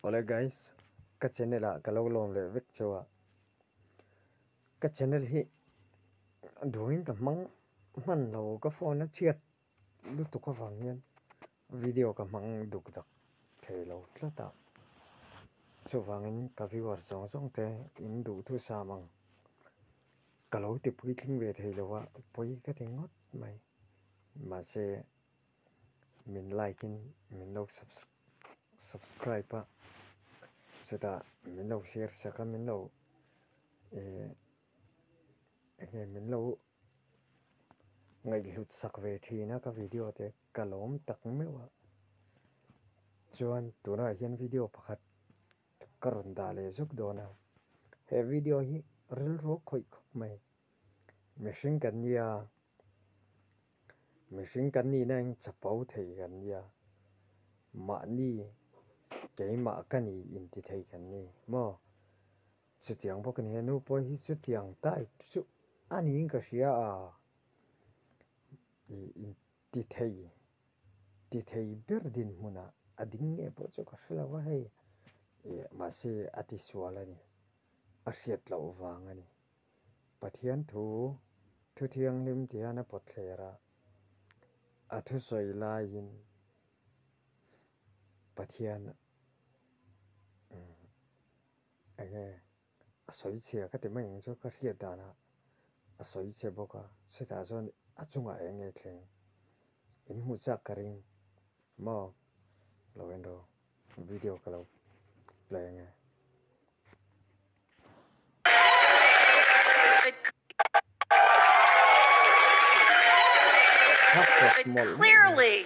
Hola guys, cái channel là cái lâu lom le vek chawa. Cái channel hi doing cái man lâu cái phone nó chết, lúc tụi có vàng nhân video cái mang đục đặc thế lâu lắm ta. Cho vàng cái viewer song thế in đủ thứ sao mang. Cái lâu thì bui kinh về thế lâu á, bui cái tiếng ngót mày mà sẽ mình like mình lâu subscribe á. Sudah mình lâu share saka mình lâu enge mình lâu ngày hụt sắc về thì nó cái video thế cả lốm tắc mewa chuan tụi nó hiện video pakhat karun dale zuk dona he video hi ril ro khoi khok mai machine kan ni nang chapau thei kan ya ma ni ke ma kan ni in ti thei kan ni mo sutiang bo kan henu po hi sutiang tai su ani ka sia a in ti thei berdin muna ading nge po chu ka hla wa hei ma se ati swala ni a hriat lo wanga ni pathian thu thiang lim tiana pawtthler a thu soi lai in pathian enge a soi che ka te mai chu ka hriat dana a soi che boka sita zon a chungah enge thleng in mu cha karing mo lovendo video kalau playing Clearly,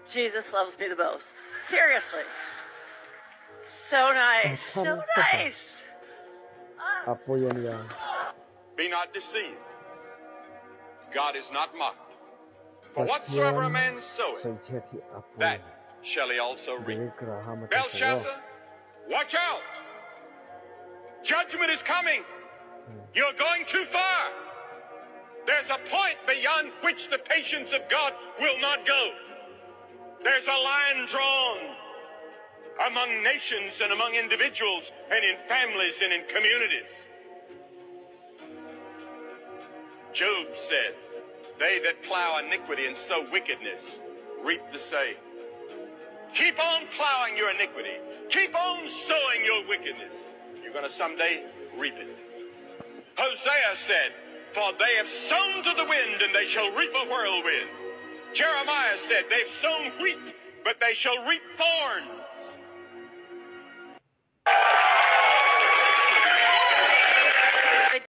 Jesus loves me the most. Seriously. So nice. So nice. Be not deceived. God is not mocked. For whatsoever a man soweth, that shall he also reap. Belshazzar, watch out. Judgment is coming. You're going too far. There's a point beyond which the patience of God will not go. There's a line drawn among nations and among individuals and in families and in communities. Job said, they that plow iniquity and sow wickedness reap the same. Keep on plowing your iniquity. Keep on sowing your wickedness. You're going to someday reap it. Hosea said, for they have sown to the wind, and they shall reap a whirlwind. Jeremiah said, they've sown wheat, but they shall reap thorns.